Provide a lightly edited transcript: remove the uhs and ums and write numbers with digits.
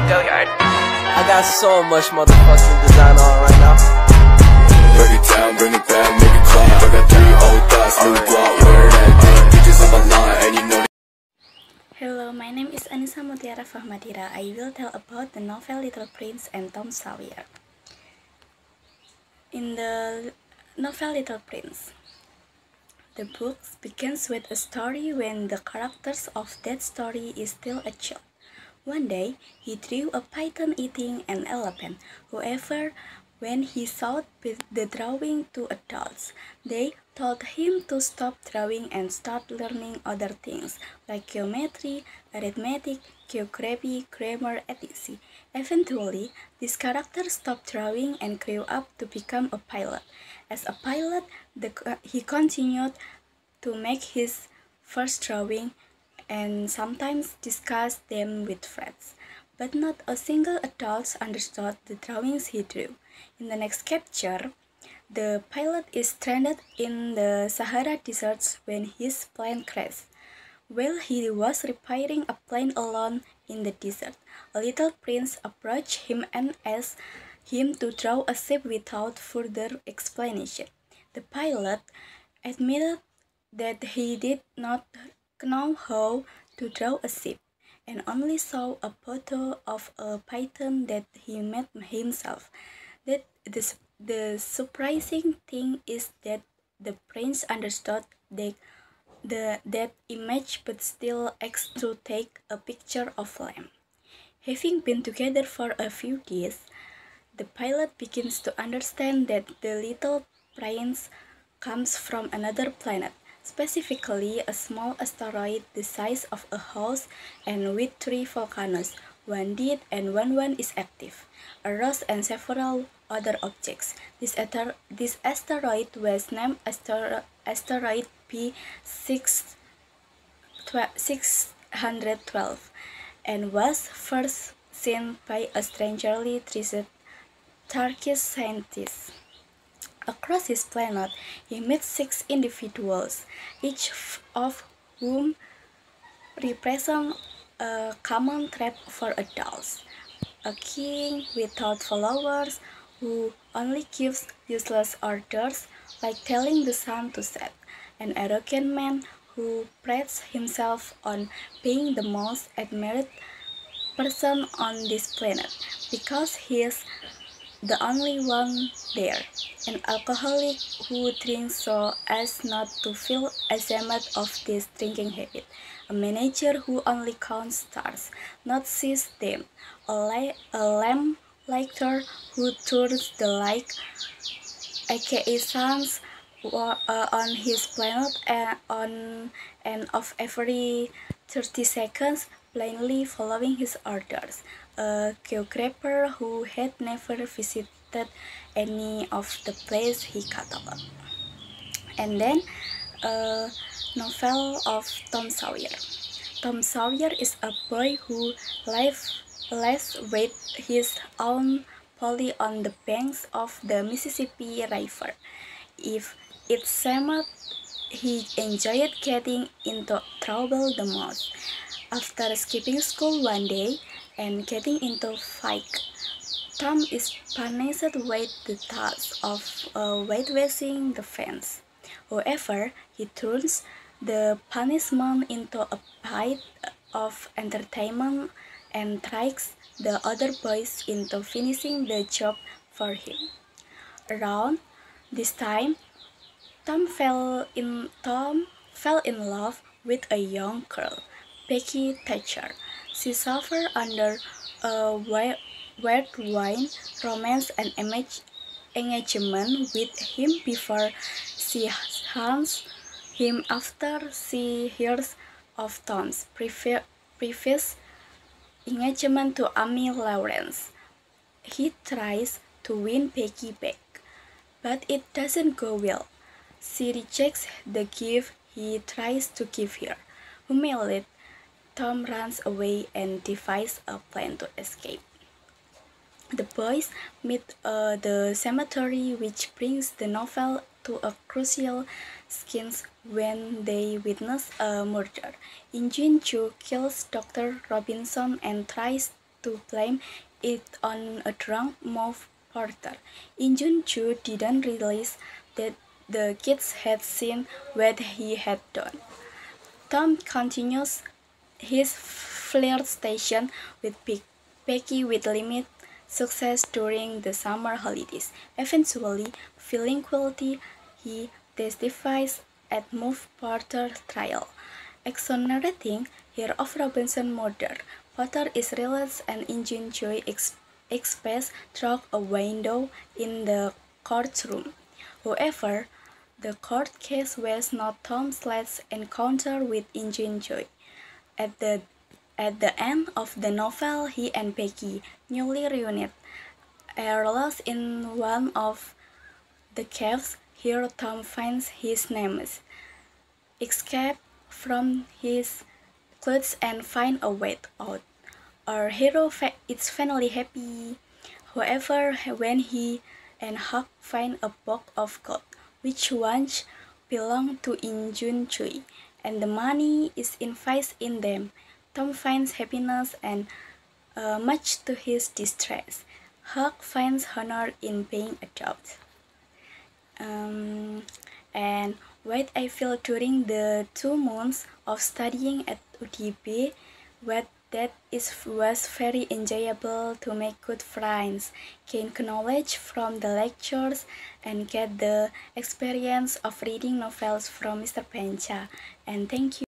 Go yard. I got so much motherfucking design on right now. Break it down, bring it back, make it clap. I got 3 old thoughts, new block, where that thing, bitches on my line, and you know. Hello, my name is Anissa Mutiara Fahmadira. I will tell about the novel Little Prince and Tom Sawyer. In the novel Little Prince, the book begins with a story when the characters of that story is still a child. One day, he drew a python eating an elephant. However, when he showed the drawing to adults, they told him to stop drawing and start learning other things like geometry, arithmetic, geography, grammar, etc. Eventually, this character stopped drawing and grew up to become a pilot. As a pilot, he continued to make his first drawing and sometimes discussed them with friends. But not a single adult understood the drawings he drew. In the next chapter, the pilot is stranded in the Sahara Desert when his plane crashed. While he was repairing a plane alone in the desert, a little prince approached him and asked him to draw a ship without further explanation. The pilot admitted that he did not know how to draw a ship and only saw a photo of a python that he made himself. The surprising thing is that the prince understood that image but still asked to take a picture of them. Having been together for a few days, the pilot begins to understand that the little prince comes from another planet, specifically a small asteroid the size of a house and with 3 volcanoes, one dead and one is active, a rose and several other objects. This asteroid was named asteroid P612 and was first seen by a strangely dressed Turkish scientist. Across his planet, he met 6 individuals, each of whom represents a common trait for adults: a king without followers who only gives useless orders like telling the sun to set, an arrogant man who prides himself on being the most admired person on this planet because he is the only one there, an alcoholic who drinks so as not to feel ashamed of this drinking habit, a manager who only counts stars, not sees them, a lamplighter who turns the light, aka suns, on his planet and of every 30 seconds, blindly following his orders, a geographer who had never visited any of the places he cataloged. And then a novel of Tom Sawyer. Tom Sawyer is a boy who lives with his own Polly on the banks of the Mississippi River. If it seemed he enjoyed getting into trouble the most. After skipping school one day and getting into fight, Tom is punished with the task of whitewashing the fence. However, he turns the punishment into a bite of entertainment and tricks the other boys into finishing the job for him. Around this time, Tom fell in love with a young girl, Becky Thatcher. She suffered under a weird wine romance and engagement with him before she hunts him after she hears of Tom's previous engagement to Amy Lawrence. He tries to win Becky back, but it doesn't go well. She rejects the gift he tries to give her. Humiliated, Tom runs away and devises a plan to escape. The boys meet at the cemetery, which brings the novel to a crucial scene when they witness a murder. In June, Joe kills Dr. Robinson and tries to blame it on a drunk Move Porter. In June, Chu didn't realize that the kids had seen what he had done. Tom continues his flirtation with Becky with limited success during the summer holidays. Eventually, feeling guilty, he testifies at Move Porter's trial, exonerating her of Robinson murder. Porter is released and Injun Choi expels through a window in the courtroom. However, the court case was not Tom's last encounter with Injun Choi. At the end of the novel, he and Becky, newly reunited, are lost in one of the caves. Here Tom finds his nemesis, escape from his clothes and find a way out. Our hero is finally happy. However, when he and Huck find a box of gold, which once belonged to Injun Choi, and the money is invested in them, Tom finds happiness and much to his distress, Huck finds honor in being adopted. And what I feel during the 2 months of studying at UDB, was very enjoyable to make good friends, gain knowledge from the lectures, and get the experience of reading novels from Mr. Pencha. And thank you.